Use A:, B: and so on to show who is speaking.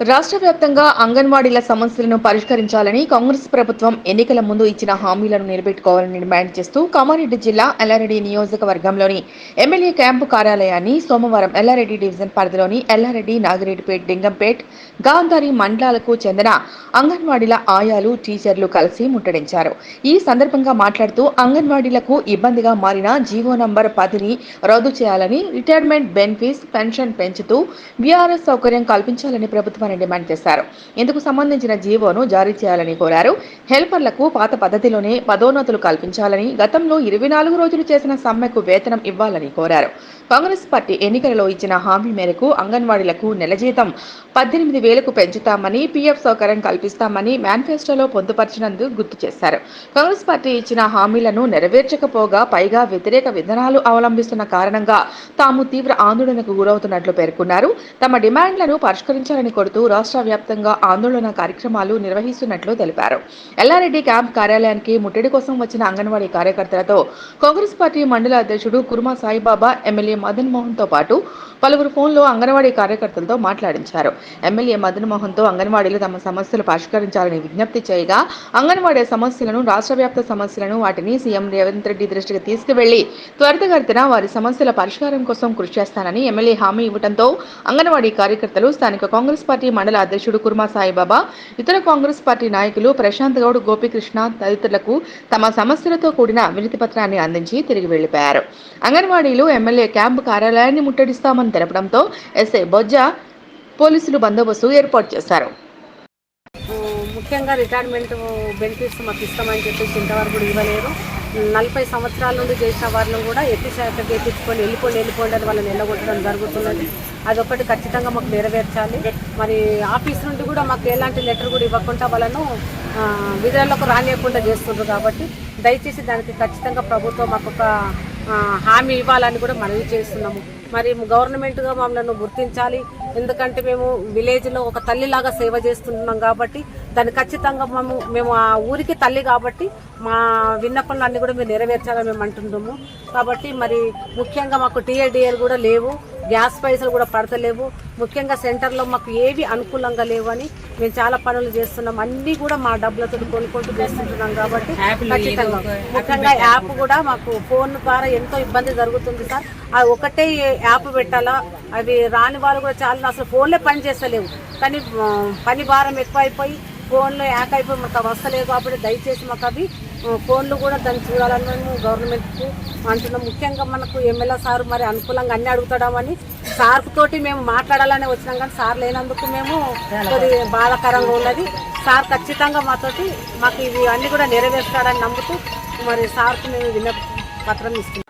A: రాష్ట్ర వ్యాప్తంగా అంగన్వాడీల సమస్యలను పరిష్కరించాలని కాంగ్రెస్ ప్రభుత్వం ఎన్నికల ముందు ఇచ్చిన హామీలను నిలబెట్టుకోవాలని డిమాండ్ చేస్తూ కామారెడ్డి జిల్లా ఎల్లారెడ్డి నియోజకవర్గంలోని ఎమ్మెల్యే క్యాంపు కార్యాలయాన్ని సోమవారం ఎల్లారెడ్డి డివిజన్ పరిధిలోని ఎల్లారెడ్డి, నాగిరెడ్డిపేట్, డింగంపేట్, గాంధారి మండలాలకు చెందిన అంగన్వాడీల ఆయాలు, టీచర్లు కలిసి ముట్టడించారు. ఈ సందర్భంగా మాట్లాడుతూ అంగన్వాడీలకు ఇబ్బందిగా మారిన జీవో నంబర్ 10ని రద్దు చేయాలని, రిటైర్మెంట్ బెనిఫిట్స్, పెన్షన్ పెంచుతూ బీఆర్ఎస్ సౌకర్యం కల్పించాలని ప్రభుత్వాన్ని డిమాండ్ చేశారు. ఇందుకు సంబంధించిన జీవోను జారీ చేయాలని కోరారు. హెల్పర్లకు పాత పద్ధతిలోనే పదోన్నతులు కల్పించాలని, గతంలో 24 రోజులు చేసిన సమ్మెకు వేతనం ఇవ్వాలని కోరారు. కాంగ్రెస్ పార్టీ ఎన్నికలలో ఇచ్చిన హామీ మేరకు అంగన్వాడీలకు నెల జీతం 18,000కు పెంచుతామని, పీఎఫ్ సౌకర్యం కల్పిస్తామని మేనిఫెస్టోలో పొందుపరిచినందుకు గుర్తు చేశారు. కాంగ్రెస్ పార్టీ ఇచ్చిన హామీలను నెరవేర్చకపోగా పైగా వ్యతిరేక విధానాలు అవలంబిస్తున్న కారణంగా తాము తీవ్ర ఆందోళనకు గురవుతున్నట్లు పేర్కొన్నారు. తమ డిమాండ్లను పరిష్కరించాలని కోరుతూ రాష్ట్ర వ్యాప్తంగా ఆందోళన కార్యక్రమాలు నిర్వహిస్తున్నట్లు తెలిపారు. ఎల్లారెడ్డి క్యాంప్ కార్యాలయానికి ముట్టడి కోసం వచ్చిన అంగన్వాడీ కార్యకర్తలతో కాంగ్రెస్ పార్టీ మండల అధ్యక్షుడు కుర్మా సాయిబాబా, ఎమ్మెల్యే మదన్ మోహన్ తో పాటు పలువురు ఫోన్లో అంగన్వాడీ కార్యకర్తలతో మాట్లాడించారు. ఎమ్మెల్యే మదన్ మోహన్ తో అంగన్వాడీలు తమ సమస్యలు పరిష్కరించాలని విజ్ఞప్తి చేయగా, అంగన్వాడీ సమస్యలను, రాష్ట్ర వ్యాప్త సమస్యలను వాటిని సీఎం రేవంత్ రెడ్డి దృష్టికి తీసుకువెళ్లి త్వరితగతిన వారి సమస్యల పరిష్కారం కోసం కృషి చేస్తానని ఎమ్మెల్యే హామీ ఇవ్వడంతో అంగన్వాడీ కార్యకర్తలు, స్థానిక కాంగ్రెస్ పార్టీ మండల అధ్యక్షుడు కుర్మా సాయిబాబా, ఇతర కాంగ్రెస్ పార్టీ నాయకులు ప్రశాంత్ గౌడ్, గోపీకృష్ణ తదితరులకు తమ సమస్యలతో కూడిన వినతి పత్రాన్ని అందించి తిరిగి వెళ్లిపోయారు. అంగన్వాడీలు ఎమ్మెల్యే క్యాంపు కార్యాలయాన్ని ముట్టడిస్తామని తెలపడంతో ఎస్ఐ బొజ్జ పోలీసులు బందోబస్తు ఏర్పాటు చేశారు.
B: ముఖ్యంగా రిటైర్మెంట్ బెనిఫిట్స్ మాకు ఇస్తామని చెప్పేసి ఇంతవరకు కూడా ఇవ్వలేరు. 40 సంవత్సరాల నుండి చేసిన వారిని కూడా ఎత్తి శాఖకి ఎత్తించుకొని వెళ్ళిపోండి అని వాళ్ళని వెళ్ళగొట్టడం జరుగుతున్నది. అదొకటి ఖచ్చితంగా మాకు నెరవేర్చాలి. మరి ఆఫీస్ నుండి కూడా మాకు ఎలాంటి లెటర్ కూడా ఇవ్వకుండా వాళ్ళను విధులకు రానియకుండా చేస్తుండ్రు. కాబట్టి దయచేసి దానికి ఖచ్చితంగా ప్రభుత్వం మాకు ఒక హామీ ఇవ్వాలని కూడా మనవి చేస్తున్నాము. మరి గవర్నమెంట్గా మమ్మల్ని గుర్తించాలి. ఎందుకంటే మేము విలేజ్లో ఒక తల్లిలాగా సేవ చేస్తున్నాం కాబట్టి దాన్ని ఖచ్చితంగా మేము ఆ ఊరికి తల్లి కాబట్టి మా విన్నపంలన్నీ కూడా మేము నెరవేర్చాలని మేము అంటున్నాము. కాబట్టి మరి ముఖ్యంగా మాకు టీఏడిఎల్ కూడా లేవు, గ్యాస్ పైసలు కూడా పడతలేవు. ముఖ్యంగా సెంటర్లో మాకు ఏవి అనుకూలంగా లేవని మేము చాలా పనులు చేస్తున్నాం. అన్నీ కూడా మా డబ్బులతో కొనుక్కుంటూ చేస్తుంటున్నాం. కాబట్టి ఖచ్చితంగా ముఖ్యంగా యాప్ కూడా మాకు ఫోన్ ద్వారా ఎంతో ఇబ్బంది జరుగుతుంది సార్. అది ఒకటే యాప్ పెట్టాలా, అవి రాని వాళ్ళు కూడా చాలా అసలు ఫోన్లే పని చేస్తలేవు. కానీ పని భారం ఎక్కువైపోయి ఫోన్లో యాక్ అయిపోయి మాకు వస్తలేవు. కాబట్టి దయచేసి మాకు అవి ఫోన్లు కూడా దాన్ని చూడాలని మేము గవర్నమెంట్కు అంటున్నాం. ముఖ్యంగా మనకు ఎమ్మెల్యే సార్ మరి అనుకూలంగా అన్నీ అడుగుతాడమని సార్ తోటి మేము మాట్లాడాలని వచ్చినాం. కానీ సార్ లేనందుకు మేము కొద్ది బాధాకరంగా ఉన్నది. సార్ ఖచ్చితంగా మాకు ఇవి అన్నీ కూడా నెరవేర్స్తాడని నమ్ముతూ మరి సార్కు మేము విన్నపత్రం ఇస్తున్నాం.